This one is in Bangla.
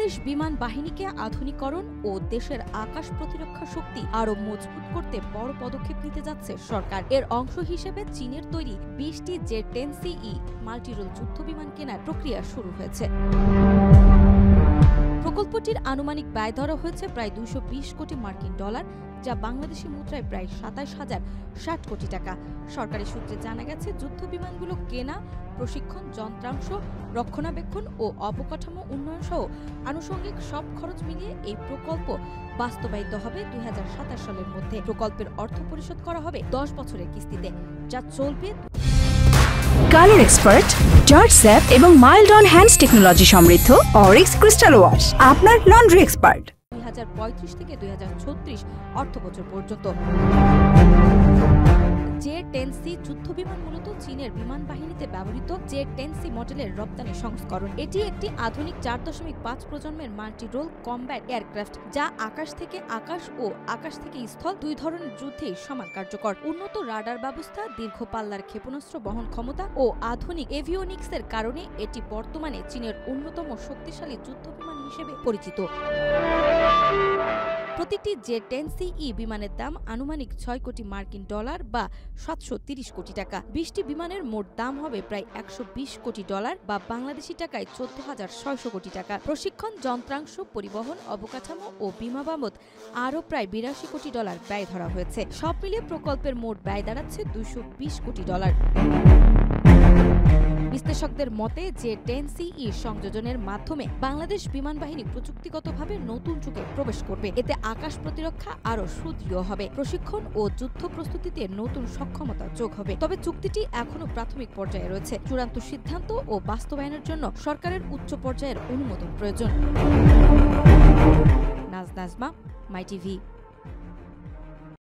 বাংলাদেশ বিমান বাহিনীকে আধুনিকরণ ও দেশের আকাশ প্রতিরক্ষা শক্তি আরো মজবুত করতে বড় পদক্ষেপ নিতে যাচ্ছে সরকার। এর অংশ হিসেবে চীনের তৈরি 20টি জে-10CE মাল্টিরোল যুদ্ধবিমান কেনার প্রক্রিয়া শুরু হয়েছে। প্রকল্পটির আনুমানিক ব্যয় ধরা হয়েছে প্রায় 220 কোটি মার্কিন ডলার, যা বাংলাদেশি মুদ্রায় প্রায় 27,060 কোটি টাকা। সরকারি সূত্রে জানা গেছে, যুদ্ধবিমানগুলো কেনা, প্রশিক্ষণ, যন্ত্রাংশ, রক্ষণাবেক্ষণ ও অবকাঠামো উন্নয়ন সহ আনুষঙ্গিক সব খরচ মিলিয়ে এই প্রকল্প বাস্তবায়িত হবে 2027 সালের মধ্যে। প্রকল্পের অর্থ পরিশোধ করা হবে 10 বছরের কিস্তিতে, যা চলবে। কালার এক্সপার্ট, জর্জ স্যাপ এবং মাইল্ড অন হ্যান্ডস টেকনোলজি সমৃদ্ধ অরিক্স ক্রিস্টাল ওয়াশ আপনার লন্ড্রি এক্সপার্ট। 2035 থেকে 2036 অর্থবছর পর্যন্ত। জে-10C যুদ্ধবিমান মূলত চীনের বিমান বাহিনীতে ব্যবহৃত জে-10C মডেলের রপ্তানি সংস্করণ। এটি একটি আধুনিক 4.5 প্রজন্মের মাল্টি-রোল কমব্যাট এয়ারক্রাফট, যা আকাশ থেকে আকাশ ও আকাশ থেকে স্থল দুই ধরনের যুদ্ধেই সমান কার্যকর। উন্নত রাডার ব্যবস্থা, দীর্ঘ পাল্লার ক্ষেপণাস্ত্র বহন ক্ষমতা ও আধুনিক এভিওনিক্সের কারণে এটি বর্তমানে চীনের অন্যতম শক্তিশালী যুদ্ধবিমান হিসেবে পরিচিত। প্রতিটি জে-10CE বিমানের দাম আনুমানিক 6 কোটি মার্কিন ডলার বা 730 কোটি টাকা। 20টি বিমানের মোট দাম হবে প্রায় 120 কোটি ডলার বা বাংলাদেশি টাকায় 14,600 কোটি টাকা। প্রশিক্ষণ, যন্ত্রাংশ, পরিবহন, অবকাঠামো ও বিমা বাবদ আরও প্রায় 82 কোটি ডলার ব্যয় ধরা হয়েছে। সব মিলিয়ে প্রকল্পের মোট ব্যয় দাঁড়াচ্ছে 220 কোটি ডলার। বিশ্লেষকদের মতে, জে-10CE সংযোজনের মাধ্যমে বাংলাদেশ বিমান বাহিনী প্রযুক্তিগতভাবে নতুন যুগে প্রবেশ করবে। এতে আকাশ প্রতিরক্ষা আরও সুদৃঢ় হবে, প্রশিক্ষণ ও যুদ্ধ প্রস্তুতিতে নতুন সক্ষমতা যোগ হবে। তবে চুক্তিটি এখনো প্রাথমিক পর্যায়ে রয়েছে। চূড়ান্ত সিদ্ধান্ত ও বাস্তবায়নের জন্য সরকারের উচ্চ পর্যায়ের অনুমোদন প্রয়োজন। নাজমা, মাই টিভি।